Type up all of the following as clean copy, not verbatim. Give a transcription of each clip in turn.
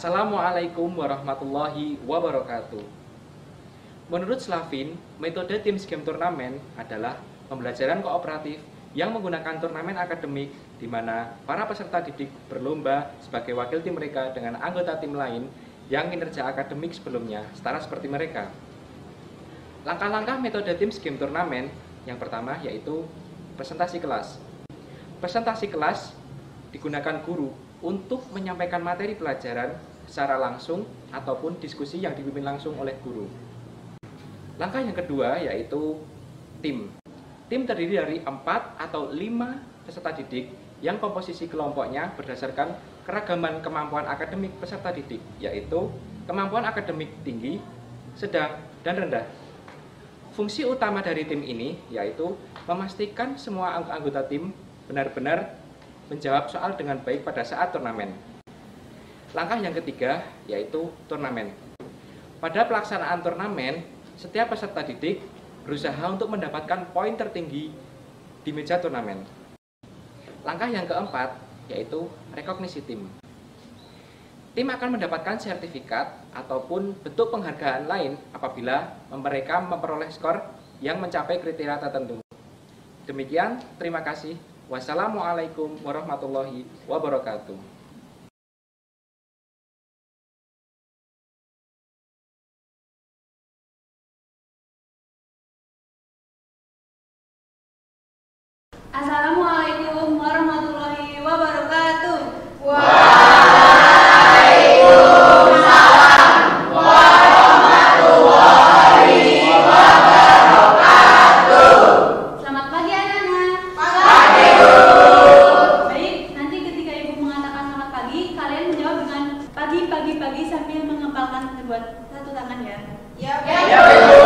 Assalamualaikum warahmatullahi wabarakatuh. Menurut Slavin, metode tim game turnamen adalah pembelajaran kooperatif yang menggunakan turnamen akademik di mana para peserta didik berlomba sebagai wakil tim mereka dengan anggota tim lain yang kinerja akademik sebelumnya setara seperti mereka. Langkah-langkah metode tim game turnamen yang pertama yaitu presentasi kelas. Presentasi kelas digunakan guru untuk menyampaikan materi pelajaran secara langsung ataupun diskusi yang dipimpin langsung oleh guru. Langkah yang kedua yaitu tim. Tim terdiri dari 4 atau 5 peserta didik yang komposisi kelompoknya berdasarkan keragaman kemampuan akademik peserta didik, yaitu kemampuan akademik tinggi, sedang, dan rendah. Fungsi utama dari tim ini yaitu memastikan semua anggota tim benar-benar menjawab soal dengan baik pada saat turnamen. Langkah yang ketiga yaitu turnamen. Pada pelaksanaan turnamen, setiap peserta didik berusaha untuk mendapatkan poin tertinggi di meja turnamen. Langkah yang keempat yaitu rekognisi tim. Tim akan mendapatkan sertifikat ataupun bentuk penghargaan lain apabila mereka memperoleh skor yang mencapai kriteria tertentu. Demikian, terima kasih. Wassalamualaikum warahmatullahi wabarakatuh. Assalamualaikum warahmatullahi wabarakatuh. Waalaikumsalam warahmatullahi wabarakatuh. Selamat pagi anak-anak. Pagi. Baik, nanti ketika ibu mengatakan selamat pagi, kalian menjawab dengan pagi sambil mengepalkan buat satu tangan ya. Ya, Ibu.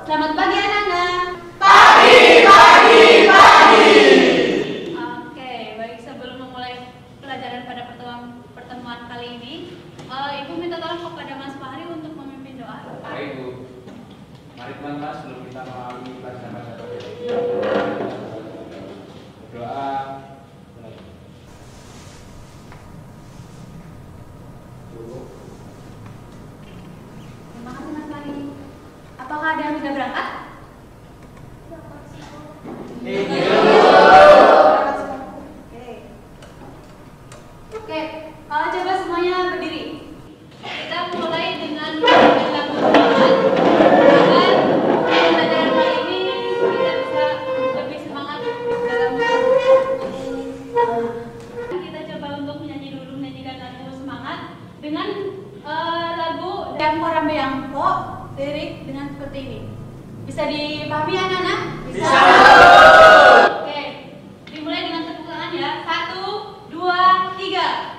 Selamat pagi anak-anak. Pagi. Oke, baik, sebelum memulai pelajaran pada pertemuan kali ini, Ibu minta tolong kepada Mas Fahri untuk memimpin doa. Baik, Bu. Mari teman-teman sebelum kita mengawali pelajaran pada hari ini, doa. Terima kasih Mas Fahri. Apakah ada yang sudah berangkat? Oke, coba semuanya berdiri. Kita mulai dengan lagu semangat agar pelajaran kali ini kita bisa lebih semangat dalam kita coba untuk menyanyikan lagu semangat dengan lagu Dampo Rambe Yangpo, lirik dengan seperti ini. Bisa dipahami anak-anak? Bisa. Oke, dimulai dengan tepuk tangan ya. 1, 2, 3.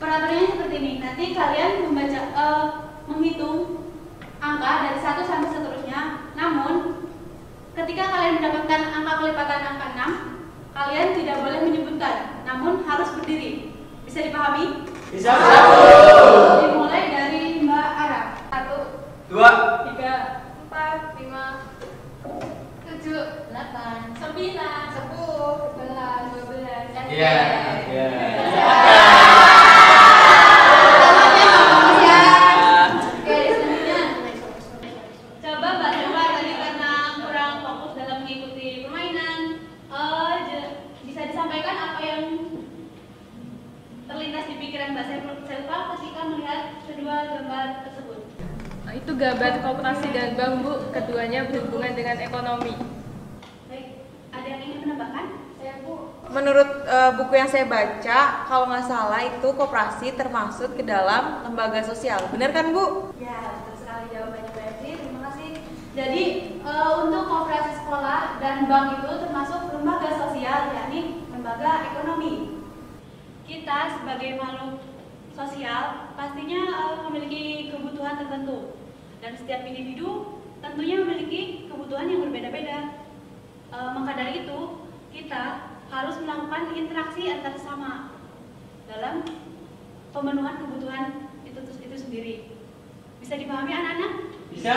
Peraturannya seperti ini. Nanti kalian menghitung angka dari 1 sampai seterusnya. Namun, ketika kalian mendapatkan angka kelipatan angka 6, kalian tidak boleh menyebutkan, namun harus berdiri. Bisa dipahami? Bisa. Dimulai dari Mbak Ara. 1, 2, 3, 4, 5, 7, 8, 9, 10, 11, 12, Iya. Selamat tersebut? Itu gambar koperasi dan bank, Bu. Keduanya berhubungan dengan ekonomi. Baik, ada yang ingin menambahkan? Saya, Bu. Menurut buku yang saya baca, kalau nggak salah itu koperasi termasuk ke dalam lembaga sosial. Benar kan, Bu? Ya, betul sekali jawabannya Mbak Esti. Terima kasih. Jadi untuk koperasi sekolah dan bank itu termasuk lembaga sosial, yakni lembaga ekonomi. Kita sebagai makhluk sosial pastinya memiliki kebutuhan tertentu, dan setiap individu tentunya memiliki kebutuhan yang berbeda-beda. Maka dari itu kita harus melakukan interaksi antar sesama dalam pemenuhan kebutuhan itu sendiri. Bisa dipahami anak-anak? Bisa.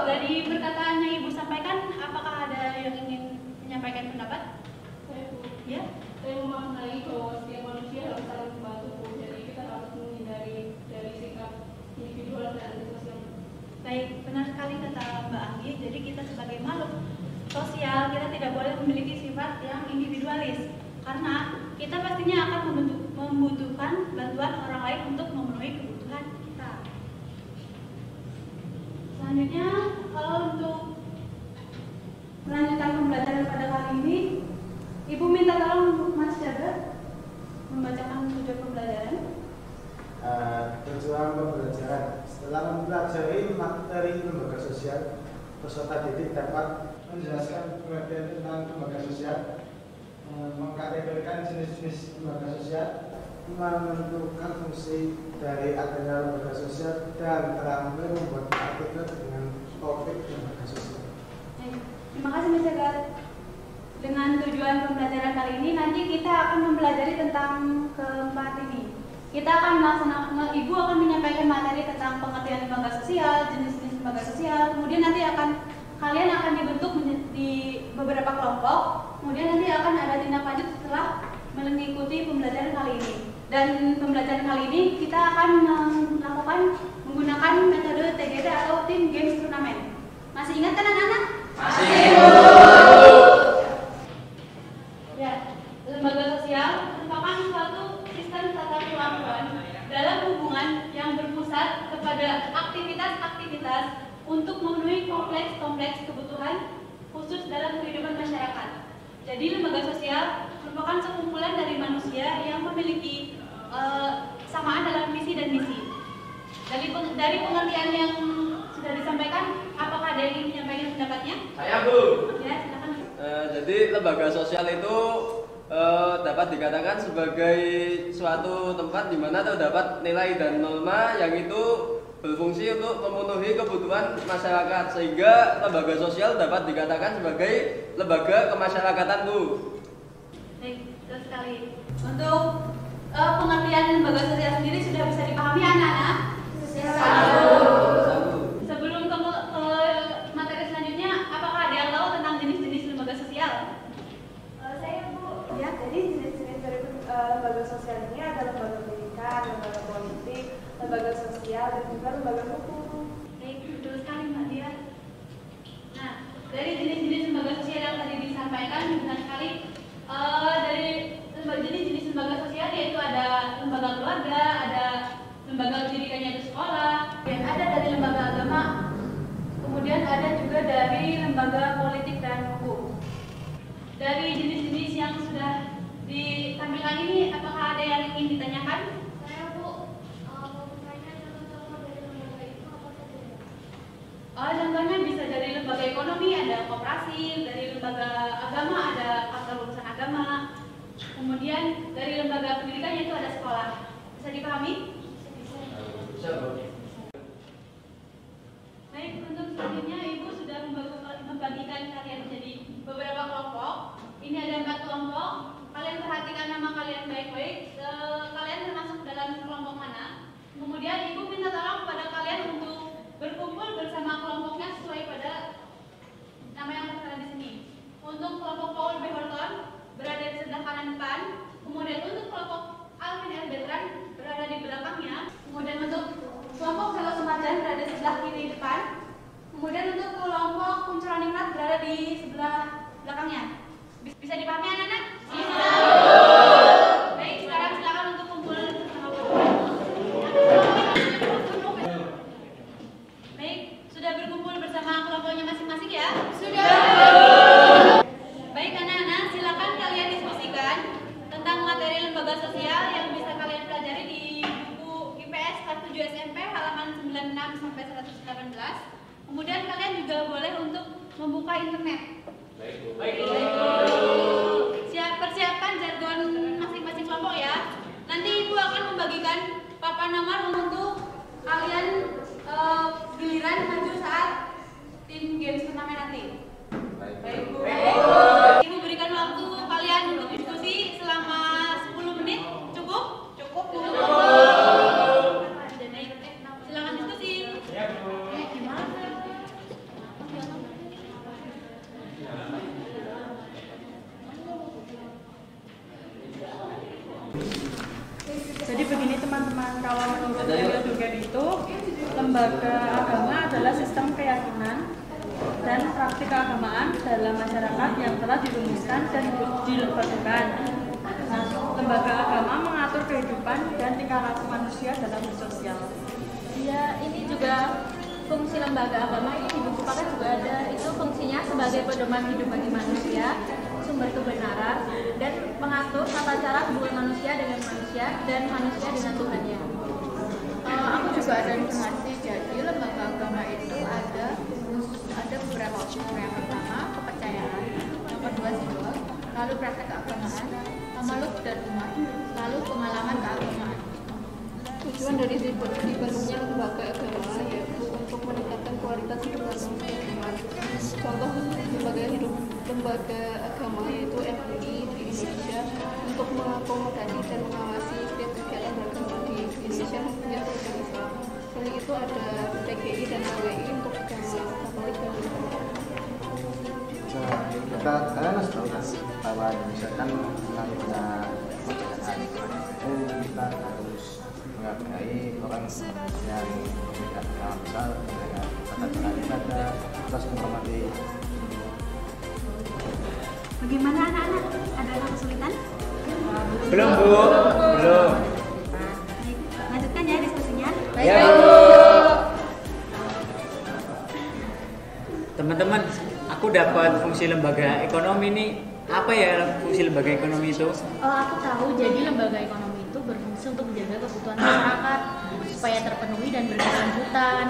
Dari perkataannya Ibu sampaikan, apakah ada yang ingin menyampaikan pendapat? Saya, Bu. Ya? Saya memaknai bahwa setiap manusia harus saling membantu, Bu. Jadi kita harus menghindari dari sikap individual dan sosial. Baik, benar sekali kata Mbak Anggi. Jadi kita sebagai makhluk sosial, kita tidak boleh memiliki sifat yang individualis, karena kita pastinya akan membutuhkan bantuan orang lain untuk memenuhi kebutuhan kita. Selanjutnya, untuk melanjutkan pembelajaran pada kali ini, Ibu minta tolong Mas Jaga membacakan tujuan pembelajaran. Tujuan pembelajaran setelah mempelajari materi lembaga sosial, peserta didik dapat menjelaskan pengertian tentang lembaga sosial, mengkategorikan jenis-jenis lembaga sosial, menentukan fungsi dari adanya lembaga sosial, dan terakhir membuat artikel dengan topik lembaga sosial. Terima kasih Mas Jaga. Dengan tujuan pembelajaran kali ini, nanti kita akan mempelajari tentang keempat ini. Kita akan melaksanakan, Ibu akan menyampaikan materi tentang pengertian lembaga sosial, jenis-jenis lembaga sosial, kemudian nanti kalian akan dibentuk di beberapa kelompok, kemudian nanti akan ada tindak lanjut setelah mengikuti pembelajaran kali ini. Dan pembelajaran kali ini kita akan melakukan menggunakan metode TGT atau Team Games Turnamen. Masih ingat kan anak-anak? Masih. Ya, lembaga sosial merupakan suatu sistem tata kelakuan dalam hubungan yang berpusat kepada aktivitas-aktivitas untuk memenuhi kompleks kebutuhan khusus dalam kehidupan masyarakat. Jadi lembaga sosial merupakan sekumpulan dari manusia yang memiliki samaan dalam visi dan misi. Dari pengertian yang sudah disampaikan, apakah ada yang ingin menyampaikan pendapatnya? Saya, Bu. Ya, silakan. Jadi lembaga sosial itu dapat dikatakan sebagai suatu tempat di mana terdapat nilai dan norma yang itu berfungsi untuk memenuhi kebutuhan masyarakat, sehingga lembaga sosial dapat dikatakan sebagai lembaga kemasyarakatan, Bu. Baik, betul sekali. Untuk pengertian lembaga sosial sendiri sudah bisa dipahami anak-anak? Sebelum ke materi selanjutnya, apakah ada yang tahu tentang jenis-jenis lembaga sosial? Saya, Bu. Ya, jadi jenis-jenis dari lembaga sosial ini ada lembaga pendidikan, lembaga politik, lembaga sosial, dan juga lembaga hukum. Baik, betul sekali Mbak Dia. Nah, dari jenis-jenis lembaga sosial yang tadi disampaikan, benar sekali. Dari jenis-jenis lembaga sosial yaitu ada lembaga keluarga, ada lembaga pendidikan yaitu sekolah, dan ada dari lembaga agama, kemudian ada juga dari lembaga politik dan hukum. Dari jenis-jenis yang sudah ditampilkan ini, apakah ada yang ingin ditanyakan? Saya, Bu. Contohnya dari lembaga itu apa saja? Contohnya bisa dari lembaga ekonomi, ada koperasi, dari lembaga agama ada kantor urusan agama, kemudian dari lembaga pendidikan yaitu ada sekolah. Bisa dipahami? Bisa, Bu. Baik, untuk selanjutnya Ibu sudah membagikan kalian menjadi beberapa kelompok. Ini ada 4 kelompok. Kalian perhatikan nama kalian baik-baik. Kalian termasuk dalam kelompok mana? Kemudian Ibu minta tolong kepada kalian untuk berkumpul bersama kelompoknya sesuai pada nama yang tertera di sini. Untuk kelompok Paul B. Horton berada di sebelah kanan depan. Kemudian untuk kelompok Alvin L. Bertrand berada di belakangnya. Kemudian untuk kelompok Selo Sumarjan berada di sebelah kiri depan. Kemudian untuk kelompok Kuncalaningrat berada di sebelah belakangnya. Bisa dipahami anak-anak? Bisa. Baik, sekarang silakan untuk kumpul bersama 196 sampai 118. Kemudian kalian juga boleh untuk membuka internet. Baik. Persiapan jargon masing-masing kelompok ya. Nanti Ibu akan membagikan papan nomor untuk kalian giliran maju saat tim games turnamen nanti. Baik, Bu. Ibu berikan waktu kalian untuk diskusi selama 10 menit. Cukup? Cukup. Silakan diskusi. Jadi begini teman-teman, kalau menurut Dugen itu lembaga agama adalah sistem keyakinan dan praktik keagamaan dalam masyarakat yang telah dirumuskan dan dilembagakan. Nah, lembaga agama mengatur kehidupan dan tingkah laku manusia dalam bersosial. Ya, ini juga fungsi lembaga agama ini di buku paket juga ada. Itu fungsinya sebagai pedoman hidup bagi manusia, sumber kebenaran, dan mengatur tata cara hubungan manusia dengan manusia dan manusia dengan Tuhannya. Aku juga ada informasi. Jadi lembaga agama itu ada beberapa unsur. Yang pertama kepercayaan, yang kedua simbol, lalu praktek keagamaan, tamaluk dan umat, lalu pengalaman keagamaan. Tujuan dari dibentuknya lembaga agama yaitu untuk meningkatkan kualitas hidup manusia. Contoh lembaga agama yaitu MUI di Indonesia untuk mengakomodasi dan mengawasi setiap kegiatan beragama di Indonesia mempunyai organisasi. Selain itu ada PGI dan KWI untuk agama Katolik dan Kristen. Kalian harus tahu kan bahwa Indonesia kan namanya penjajahan. Kita harus menghargai orang yang tidak dalam besar dengan tata cara ibadah, terus menghormati. Bagaimana anak-anak? Ada yang kesulitan? Belum, Bu. Belum. Baik, lanjutkan ya diskusinya. Ya, Bu. Teman-teman, aku dapat fungsi lembaga ekonomi ini. Apa ya fungsi lembaga ekonomi itu? Oh, aku tahu. Jadi lembaga ekonomi itu berfungsi untuk menjaga kebutuhan masyarakat supaya terpenuhi dan berkelanjutan.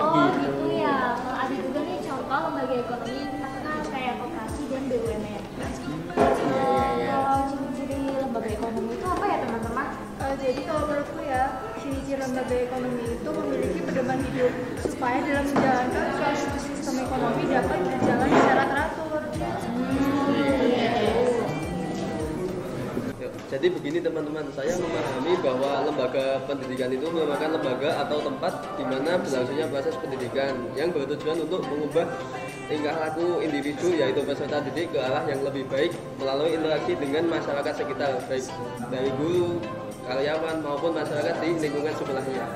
Oh gitu ya. Kalau ada juga nih contoh lembaga ekonomi terkenal kayak koperasi dan BUMN. Kalau ciri-ciri lembaga ekonomi itu apa ya teman-teman? Jadi kalau menurutku ya, ciri-ciri lembaga ekonomi itu memiliki pedoman hidup supaya dalam menjalankan suatu sistem ekonomi dapat berjalan secara teratur. Jadi begini teman-teman, saya memahami bahwa lembaga pendidikan itu merupakan lembaga atau tempat di mana berlangsungnya proses pendidikan yang bertujuan untuk mengubah tingkah laku individu yaitu peserta didik ke arah yang lebih baik melalui interaksi dengan masyarakat sekitar, baik dari guru, karyawan maupun masyarakat di lingkungan sebelahnya.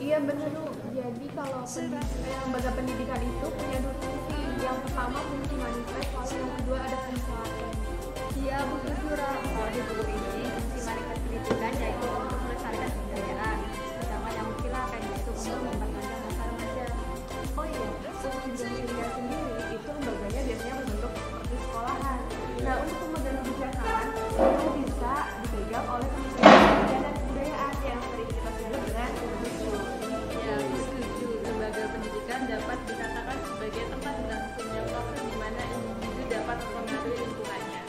Iya benar Bu. Jadi kalau lembaga pendidikan itu punya dua fungsi. Yang pertama fungsi manifest, lalu yang kedua ada fungsi laten. Iya, Bu Sura. Kalau di buku ini, fungsi manifest pendidikan yaitu untuk melestarikan kebudayaan, terutama yang mungkinlah kayak gitu untuk memperpanjang masa remaja. Oh iya, untuk pendidikan sendiri itu lembaganya biasanya berbentuk seperti sekolahan. Nah, untuk kemudian kebijakan itu bisa dipegang oleh Kementerian Pendidikan dan Kebudayaan yang sering kita sebut dengan Kemdikbud. Ya, aku setuju. Lembaga pendidikan dapat dikatakan sebagai tempat berlangsungnya proses di mana individu dapat mempengaruhi lingkungannya.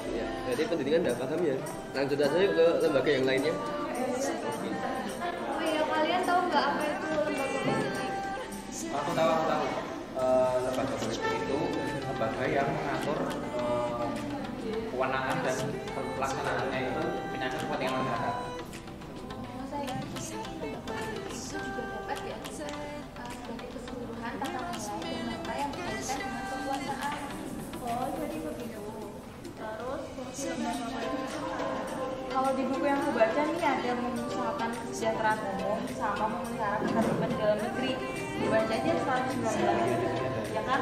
Ya, jadi pendidikan tidak paham ya. Lanjut aja ke lembaga yang lainnya. Oh iya, kalian tahu nggak apa itu lembaga politik? Aku tahu. Lembaga politik itu lembaga yang mengatur kewenangan dan pelaksanaannya itu menyangkut kepentingan masyarakat. Itu juga dapat diatur sebagai keseluruhan tata nilai dan norma yang berkaitan dengan kekuasaan. Oh, jadi begitu. Terus fungsi lembaga politik kalau di buku yang aku baca nih ada mengusahakan kesejahteraan umum sama memelihara ketertiban dalam negeri. Dibaca aja 119, ya kan?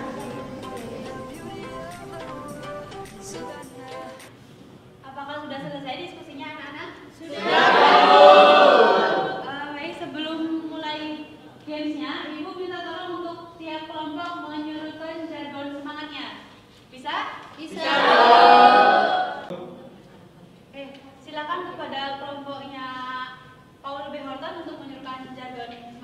Apakah sudah selesai diskusinya anak-anak? Sudah. Baik, sebelum mulai gamesnya, Ibu minta tolong untuk tiap kelompok menyuruhkan jargon semangatnya. Bisa? Bisa. Silakan kepada kelompoknya Paul B. Horton untuk menyuruhkan jargon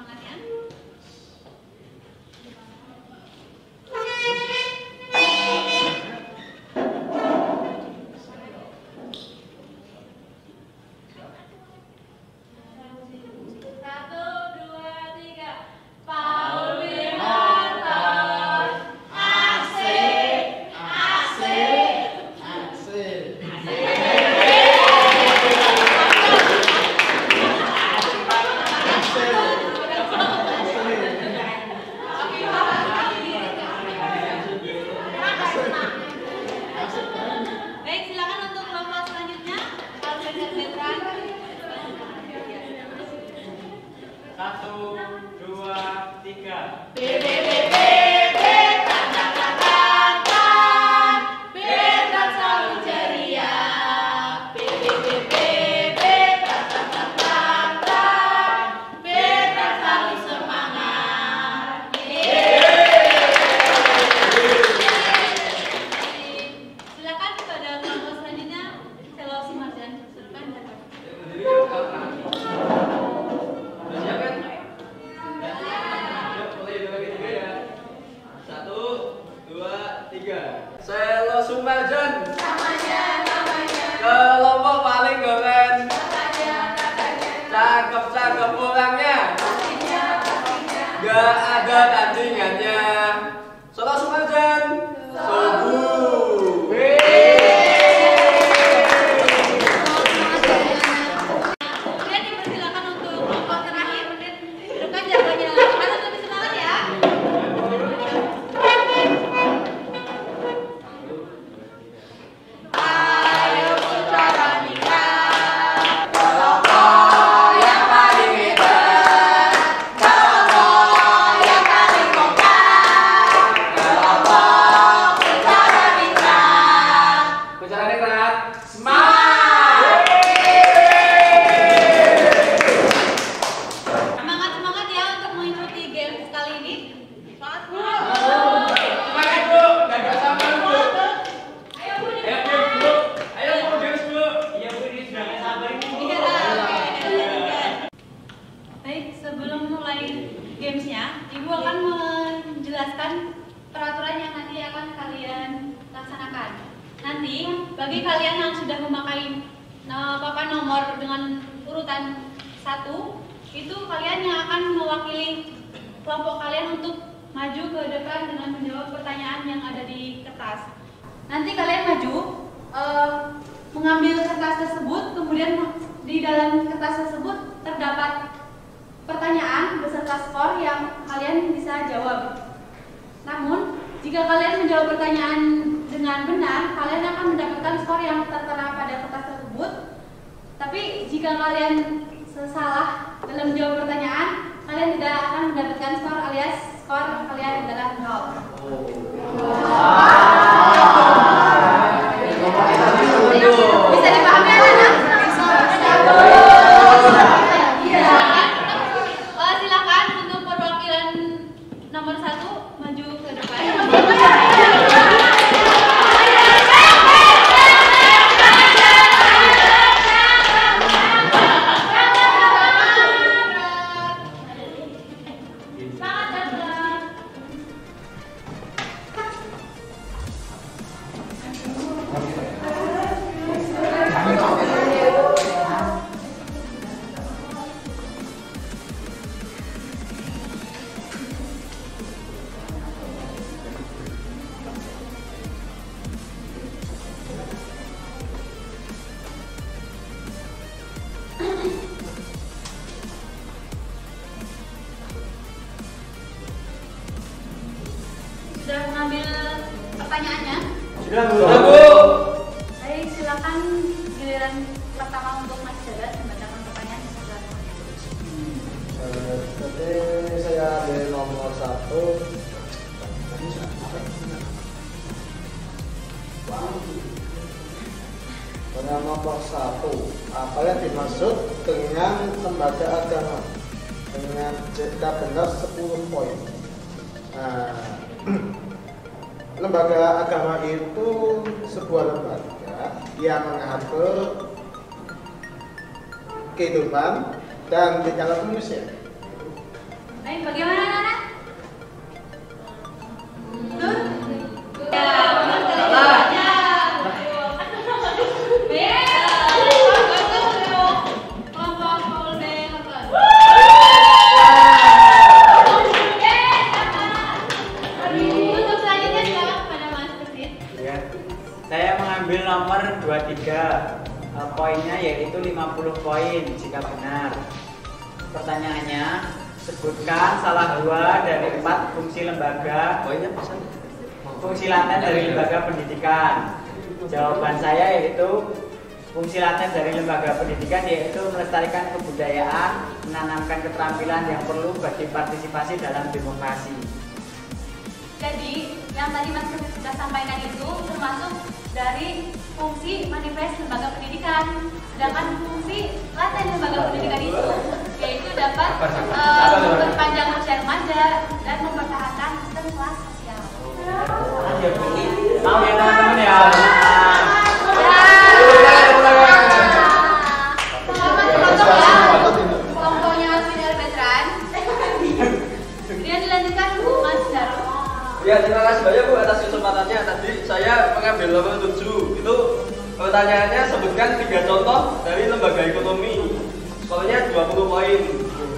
1, 2, 3. Silakan pada kelompok selanjutnya, Selo Simarjan. Silakan dapat. Udah siap kan? Yuk, mulai dari 3 ya. 1, 2, 3. Selo Sumarjan. Kelompok paling keren. Cakep-cakep orangnya. Gak ada tandingannya. Selo Sumarjan. Sobu. Kemudian dipersilakan untuk kelompok terakhir. Hidupkan jagoannya. Harus lebih semangat ya. Ayo putra nikah. Kelompok yang paling hebat. Kelompok yang paling kompak. Kelompok putra nikah. Bicara nikrat. Semangat ya untuk mengikuti games kali ini. Semangat Bu. Semangat Bu. Gak sama Bu. Ayo Bu. Ayo Bu. Ayo Bu, games Bu. Iya Bu, ini sudah gak sabar ini. Iya, oke. Baik, sebelum mulai gamesnya, Ibu akan menjelaskan peraturan yang nanti akan kalian laksanakan. Nanti, bagi kalian yang sudah memakai papan nomor dengan urutan 1, itu kalian yang akan mewakili kelompok kalian untuk maju ke depan dengan menjawab pertanyaan yang ada di kertas. Nanti kalian maju, mengambil kertas tersebut, kemudian di dalam kertas tersebut terdapat pertanyaan beserta skor yang kalian bisa jawab. Namun, jika kalian menjawab pertanyaan dengan benar, kalian akan mendapatkan skor yang tertera pada kertas tersebut. Tapi jika kalian salah dalam menjawab pertanyaan, kalian tidak akan mendapatkan skor alias skor kalian adalah 0. Bisa dipahami anak-anak? Silakan untuk perwakilan nomor 1 maju ke depan. Sudah mengambil pertanyaannya? Sudah Bu. Baik, silakan giliran pertama untuk Mas Jagat membacakan pertanyaan. Jadi saya ambil nomor 1. Pada nomor 1, apa yang dimaksud dengan lembaga agama? Dengan jika benar 10 poin. Nah, lembaga agama itu sebuah lembaga yang mengatur kehidupan dan tingkatan manusia. Baik, bagaimana anak-anak? Betul? Ya, betul. Ya. Kelompok Paul B. Untuk selanjutnya silakan kepada Mas Kesit. Ya. Saya mengambil nomor 23. Poinnya yaitu 50 poin jika benar. Pertanyaannya, sebutkan salah 2 dari 4 fungsi lembaga. Poinnya pesan. Fungsi laten dari lembaga pendidikan. Jawaban saya yaitu Fungsi laten dari lembaga pendidikan yaitu melestarikan kebudayaan, menanamkan keterampilan yang perlu bagi partisipasi dalam demokrasi. Jadi, yang tadi Mas Kevin sudah sampaikan itu termasuk dari fungsi manifest lembaga pendidikan. Sedangkan fungsi laten lembaga pendidikan itu yaitu dapat memperpanjang usia remaja dan mempertahankan sistem kelas sosial. Mau ya teman-teman ya. Ya, terima kasih banyak Bu atas kesempatannya. Tadi saya mengambil nomor 7. Itu pertanyaannya sebutkan 3 contoh dari lembaga ekonomi. Skornya 20 poin.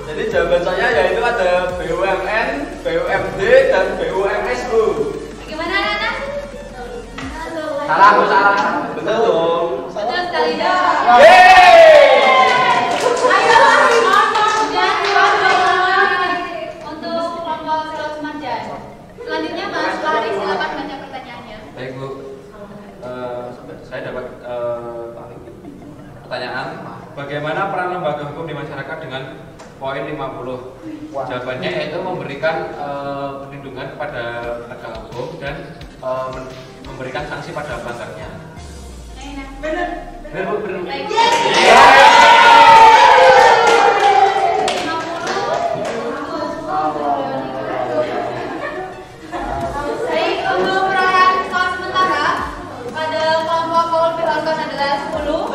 Jadi jawaban saya yaitu ada BUMN, BUMD, dan BUMS Bu. Bagaimana anak-anak? Salah Bu, salah. Benar dong. Betul sekali dong. Untuk kelompok Selos Marjan. Selanjutnya Mas Lari, silakan baca pertanyaannya. Baik Bu, saya dapat pertanyaan. Bagaimana peran lembaga hukum di masyarakat dengan poin 50? Jawabannya yaitu memberikan perlindungan kepada penegak hukum dan memberikan sanksi pada pelanggarnya. Benar. Benar Bu, benar. Baik. Untuk perolehan skor sementara pada kelompok Paul Piholkon adalah 10.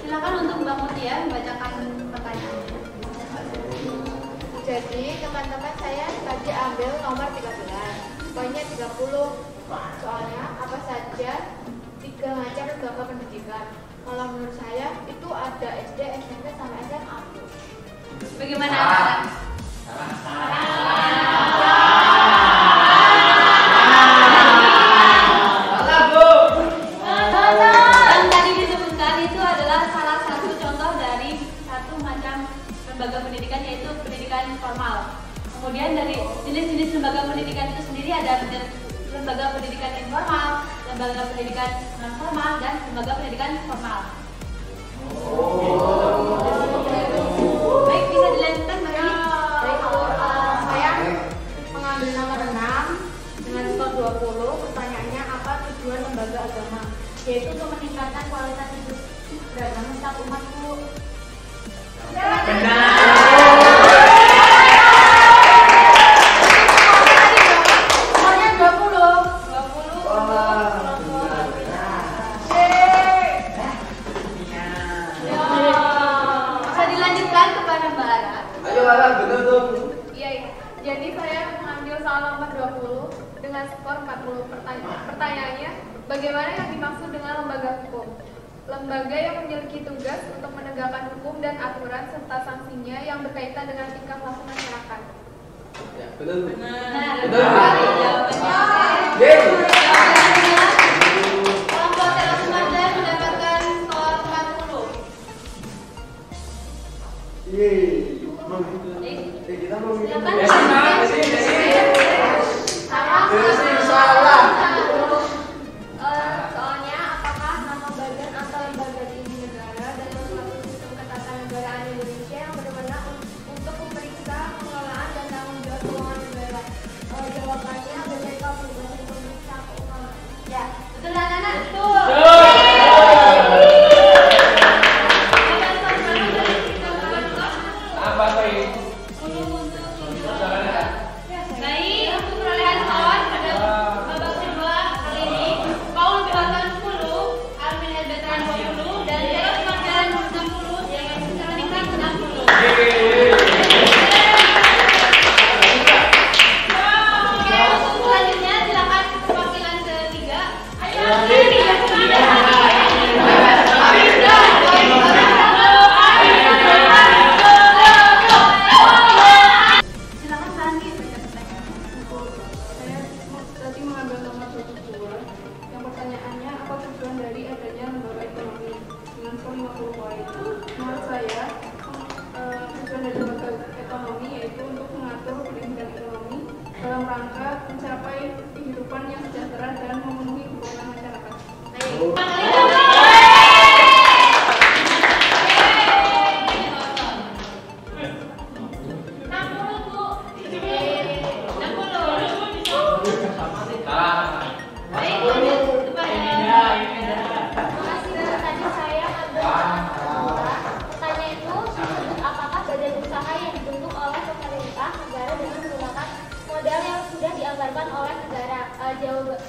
Silakan untuk Mbak Mutia membacakan pertanyaannya. Jadi teman-teman saya tadi ambil nomor 13, poinnya 30. Soalnya apa saja 3 macam lembaga pendidikan. Kalau menurut saya itu ada SD, SMP, sama SMA. Bagaimana anak-anak? Yang tadi disebutkan itu adalah salah satu contoh dari satu macam lembaga pendidikan, yaitu pendidikan formal. Kemudian dari jenis-jenis lembaga pendidikan itu sendiri ada lembaga pendidikan informal, lembaga pendidikan non formal, dan lembaga pendidikan formal. Baik, bisa dilanjutkan Mbak Rini? Baik, saya mengambil nomor 6 dengan skor 20. Pertanyaannya apa tujuan lembaga agama? Yaitu untuk meningkatkan kualitas hidup beragama setiap umat, Bu. Skornya 20. Bisa dilanjutkan kepada Mbak Ara. Ayo Ara, bener dong. Iya. Jadi saya mengambil soal nomor 20 dengan skor 40. Pertanyaannya, bagaimana yang dimaksud dengan lembaga hukum? Lembaga yang memiliki tugas untuk menegakkan hukum dan aturan serta sanksinya yang berkaitan dengan tingkah laku masyarakat. Ya, bener Bu. Benar. Benar. Jawabannya. Yeay. Kelompok Selos Marjan mendapatkan skor 40. Yeay. Baik. Kita mau minum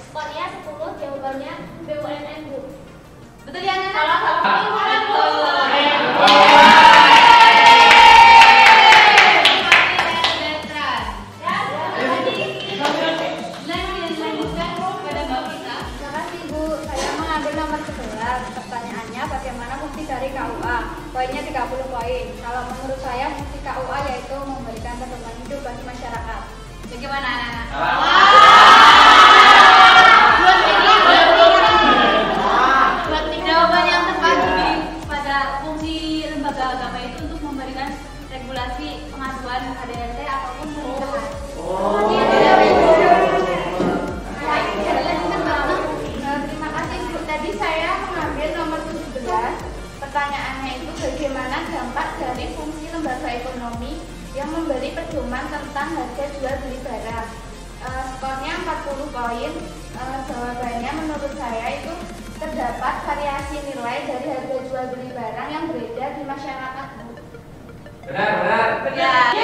Skornya 10, jawabannya BUMN, Bu. Betul ya, Nana? Pertanyaannya bagaimana mufti dari KUA? Poinnya 30 poin. Kalau menurut saya mufti KUA yaitu memberikan pedoman hidup bagi masyarakat. Bagaimana, Nana? Jawaban yang tepat lebih pada fungsi lembaga agama itu untuk memberikan regulasi pengaduan KDRT ataupun pernikahan. Terima kasih Bu. Tadi saya mengambil nomor 17. Pertanyaannya itu bagaimana dampak dari fungsi lembaga ekonomi yang memberi pedoman tentang harga jual beli barang. Skornya 40 poin. Jawabannya menurut saya itu terdapat variasi nilai dari harga jual beli barang yang beredar di masyarakat. Benar.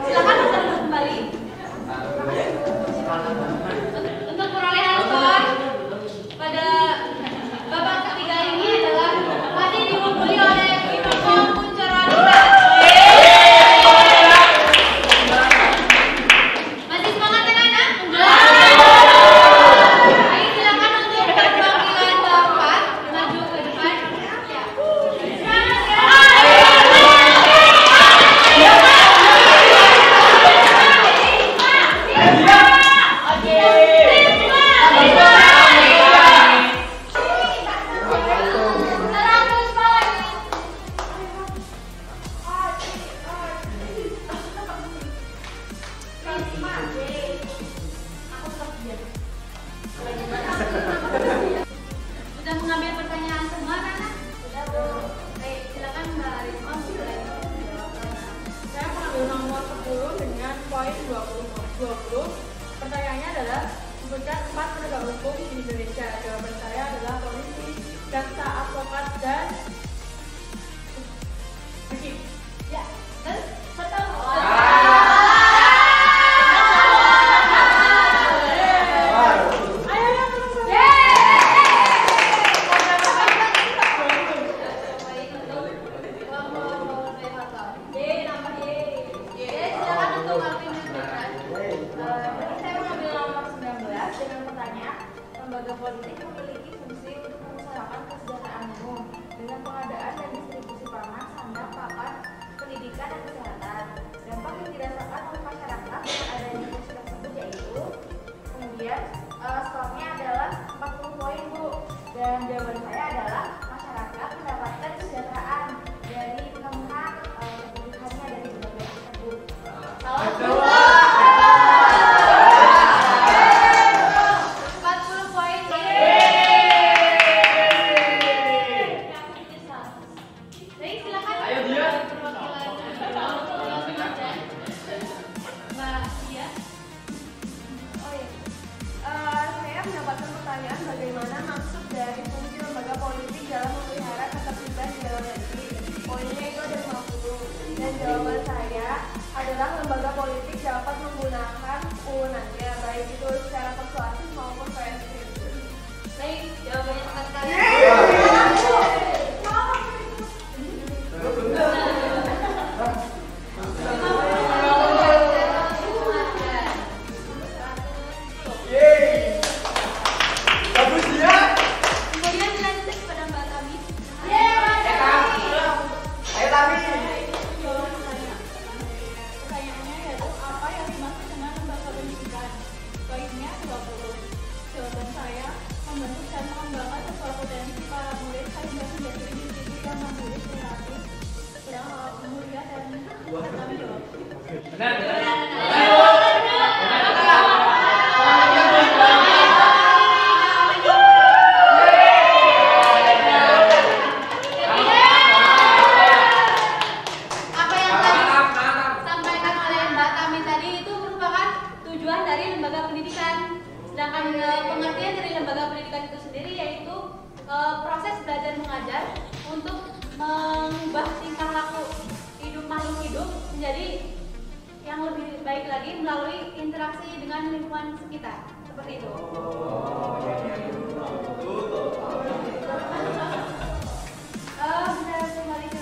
Silakan duduk kembali. Untuk perolehan skor pada babak ketiga ini adalah masih diungguli oleh Ibnu Kunchorwanita. Masih semangat kan, anak? Ayo silakan untuk perwakilan keempat maju ke depan. Semangat ya. Sudah mengambil pertanyaan semua, Nana? Sudah, Bu. Baik, silakan Mbak Risma mulai menjawab. Saya mengambil nomor 10 dengan poin 20. Pertanyaannya adalah sebutkan 4 penegak hukum di Indonesia. Jawaban saya adalah polisi, jaksa, advokat, dan hakim. Ya, betul. Lembaga politik memiliki fungsi untuk mengusahakan kesejahteraan umum dengan pengadaan dan distribusi pangan, sandang, pakan, pendidikan, dan kesehatan. Dampak yang dirasakan oleh masyarakat dengan adanya fungsi tersebut yaitu kemudian skornya adalah 40 poin, Bu. Dan jawaban saya adalah masyarakat mendapatkan kesejahteraan dari penemuan kebutuhannya dari lembaga tersebut. Saya mendapatkan pertanyaan bagaimana maksud dari fungsi lembaga politik dalam memelihara ketertiban di dalam negeri. Poinnya itu ada 50. Dan jawaban saya adalah lembaga politik dapat menggunakan wewenangnya baik itu secara persuasif maupun preventif. Baik, jawabannya tepat sekali. Kemudian dilanjut kepada Mbak Tami. Pertanyaannya yaitu apa yang dimaksud dengan lembaga pendidikan? Baik, Apa yang tadi sampaikan oleh Mbak Tami tadi itu merupakan tujuan dari lembaga pendidikan. Sedangkan pengertian dari lembaga pendidikan itu sendiri yaitu proses belajar mengajar untuk mengubah tingkah laku hidup makhluk hidup menjadi yang lebih baik lagi melalui interaksi dengan lingkungan sekitar. Seperti itu. Bisa kembali ke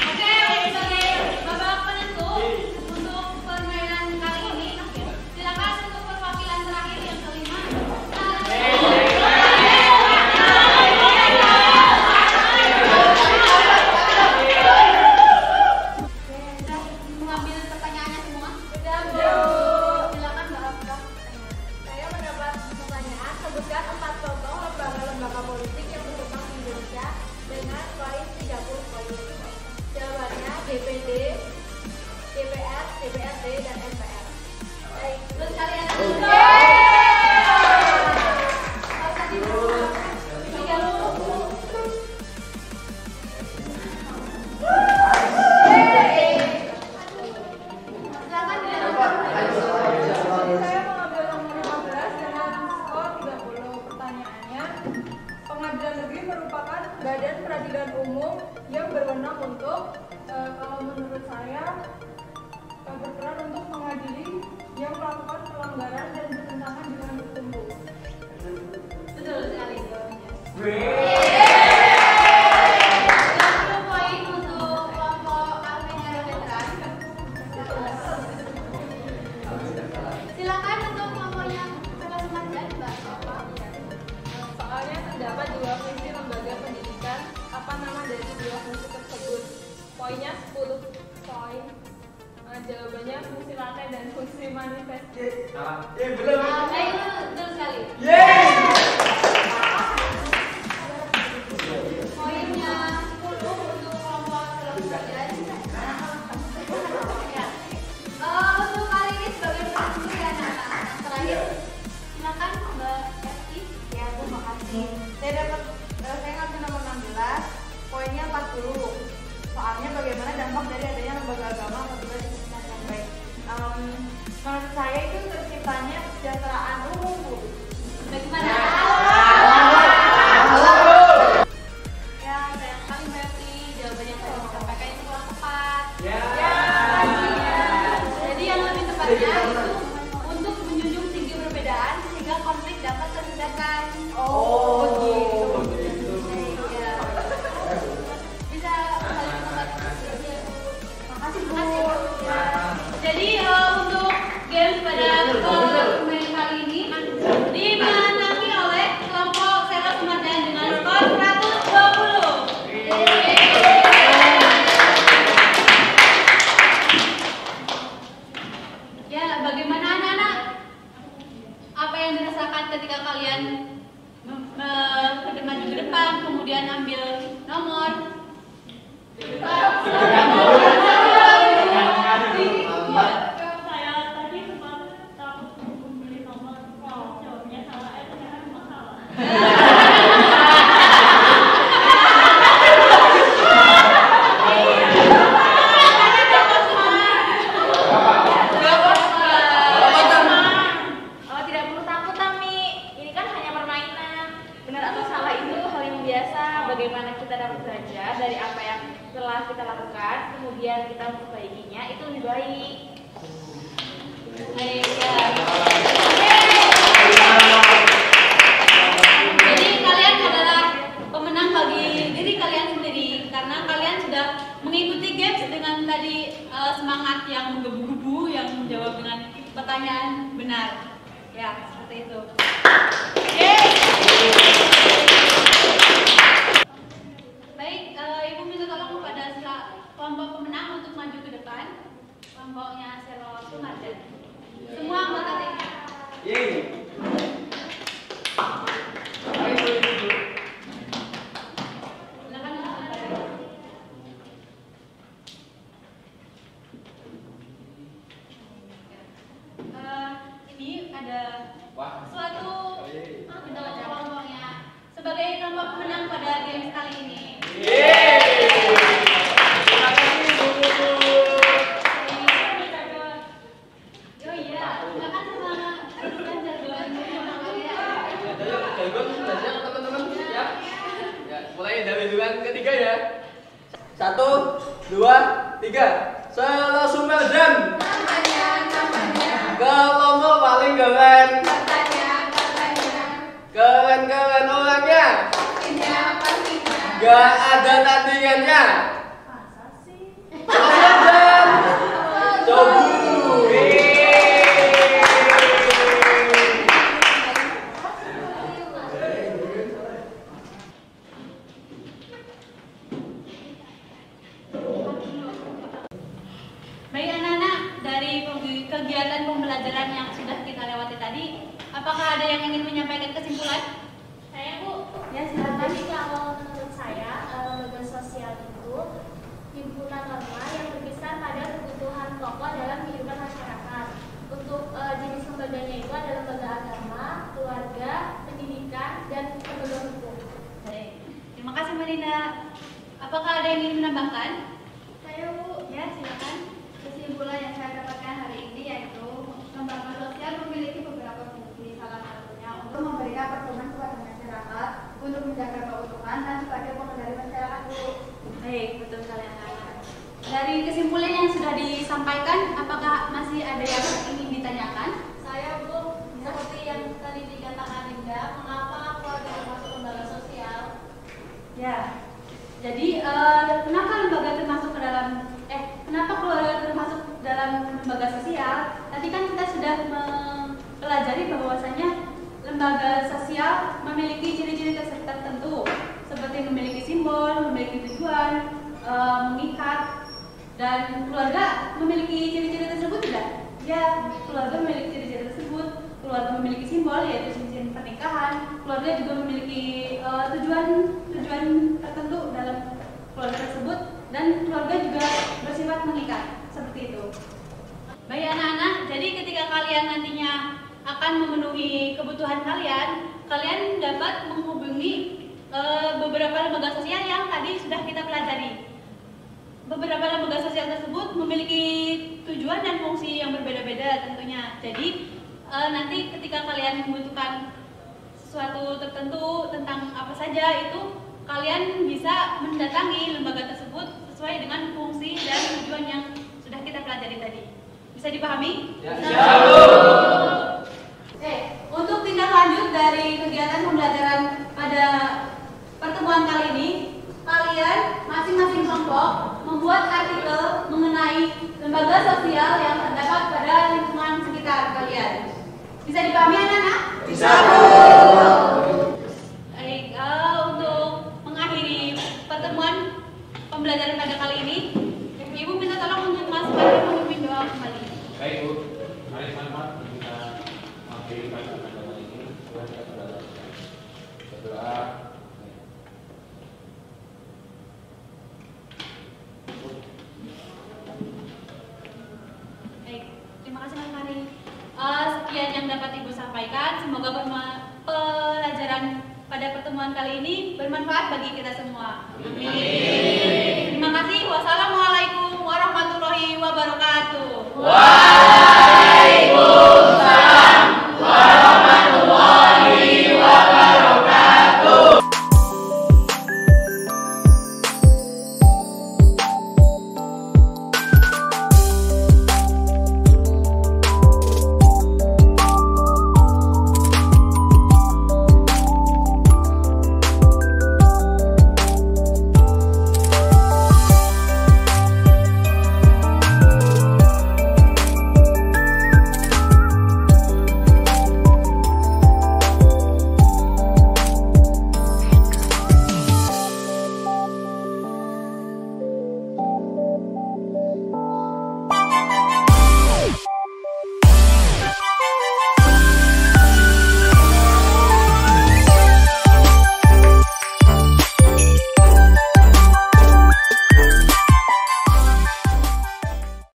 Oke, sebagai babak penentu untuk permainan kali ini, silakan untuk perwakilan terakhir yang kelima. Mengambil pertanyaannya semua. Silakan Mbak Afra. Saya mendapat pertanyaan, sebutkan 4 contoh lembaga-lembaga politik yang berkembang di Indonesia dengan poin 30 poin. Jawabannya DPD, DPR, DPRD, dan MPR. Baik, Terus kalian silakan dilanjutkan. Saya mengambil nomor 15 dengan skor 30. Pertanyaannya, pengadilan negeri merupakan badan peradilan umum yang berwenang untuk kalau menurut saya berperan untuk mengadili yang melakukan pelanggaran dan bertentangan dengan hukum. Betul sekali. 20 poin untuk kelompok Alvin dan Veteran. Silakan untuk kelompoknya Sekolah Semarjan, Mbak. Soalnya terdapat 2 fungsi lembaga pendidikan. Apa nama dari 2 fungsi tersebut? Poinnya 10 poin. Jawabannya fungsi lantai dan fungsi manifest. Baik, betul sekali. Poinnya 10 untuk kelompok Sekolah Semarjan. Ya. Untuk kali ini sebagai penentu ya, yang terakhir, silakan Mbak Esti. Ya, Bu, makasih. Saya ngambil nomor 16, poinnya 40. Soalnya bagaimana dampak dari adanya lembaga agama apabila disiplin yang baik. Menurut saya itu terciptanya kesejahteraan umum, Bu. Bagaimana? Ya, sayang sekali Mbak Esti. Jawaban yang tadi disampaikan itu kurang tepat. Jadi yang lebih tepatnya itu untuk menjunjung tinggi perbedaan sehingga konflik dapat terhindarkan. Ya. Bisa kembali ke tempat. Makasih, Bu. Ya. Jadi untuk games pada permainan kali ini dimenangi oleh kelompok Sekolah Semarjan dengan skor 120. Ya, bagaimana anak-anak? Apa yang dirasakan ketika kalian maju ke depan, kemudian ambil nomor? Saya tadi sempat takut memilih nomor. Jawabnya salah, ternyata memang salah. Tidak perlu takut, Tami. Ini kan hanya permainan. Benar atau salah itu hal yang biasa. Bagaimana kita dapat belajar dari apa yang telah kita lakukan, kemudian kita memperbaikinya, itu lebih baik. Baik, ya. Jadi kalian adalah pemenang bagi diri kalian sendiri karena kalian sudah mengikuti games dengan tadi semangat yang menggebu-gebu, yang menjawab dengan pertanyaan benar. Ya, seperti itu. Baik, Ibu minta tolong kepada kelompok pemenang untuk maju ke depan. Kelompoknya Sekolah Semarjan. Semua anggota tim. Jagoan sudah siap teman-teman ya? Ya, mulai dari hitungan ketiga ya. 1, 2, 3. Selo Sumel dan kelompok paling keren. Keren orangnya. Gak ada tandingannya. Dan Cobu. Baik anak-anak, dari kegiatan pembelajaran yang sudah kita lewati tadi, apakah ada yang ingin menyampaikan kesimpulan? Saya Bu, Ya, silakan. jadi kalau menurut saya lembaga sosial itu himpunan norma yang berkisar pada kebutuhan pokok dalam kehidupan masyarakat. Untuk jenis lembaganya itu ada lembaga agama, keluarga, pendidikan, dan lembaga hukum. Baik. Terima kasih Mbak Dinda. Apakah ada yang ingin menambahkan? Saya Bu, Ya, silakan. kesimpulan yang saya dapatkan hari ini yaitu lembaga sosial memiliki beberapa fungsi, salah satunya untuk memberikan perlindungan kepada masyarakat, untuk menjaga keutuhan dan sebagai pengendali masyarakat Bu. Baik, betul sekali anak-anak. Dari kesimpulan yang sudah disampaikan, apakah masih ada yang ingin ditanyakan? Saya Bu, seperti yang tadi dikatakan Dinda, mengapa keluarga termasuk lembaga sosial? Ya. Jadi kenapa lembaga termasuk ke dalam kenapa keluarga termasuk dalam lembaga sosial? Tadi kan kita sudah mempelajari bahwasanya lembaga sosial memiliki ciri-ciri tertentu seperti memiliki simbol, memiliki tujuan, mengikat, dan keluarga memiliki ciri-ciri tersebut tidak? Ya, keluarga memiliki ciri-ciri tersebut. Keluarga memiliki simbol yaitu cincin pernikahan. Keluarga juga memiliki tujuan tertentu dalam keluarga tersebut, dan keluarga juga bersifat mengikat seperti itu. Baik anak-anak, jadi ketika kalian nantinya akan memenuhi kebutuhan kalian dapat menghubungi beberapa lembaga sosial yang tadi sudah kita pelajari. Beberapa lembaga sosial tersebut memiliki tujuan dan fungsi yang berbeda-beda tentunya. Jadi nanti ketika kalian membutuhkan sesuatu tertentu tentang apa saja itu, kalian bisa mendatangi lembaga tersebut sesuai dengan fungsi dan tujuan yang sudah kita pelajari tadi. Bisa dipahami? Ya. Untuk tindak lanjut dari kegiatan pembelajaran pada pertemuan kali ini, kalian masing-masing kelompok membuat artikel mengenai lembaga sosial yang terdapat pada lingkungan sekitar kalian. Bisa dipahami anak-anak? Bisa. Baik, untuk mengakhiri pertemuan pembelajaran pada kali ini, Ibu minta tolong untuk Mas Fahri memimpin doa kembali. Baik Bu, mari sama-sama kita mengakhiri pada ini. Berdoa. Baik, terima kasih Mas Fahri. Sekian yang dapat Ibu sampaikan. Semoga pelajaran pada pertemuan kali ini bermanfaat bagi kita semua. Amin. Terima kasih. Wassalamualaikum warahmatullahi wabarakatuh.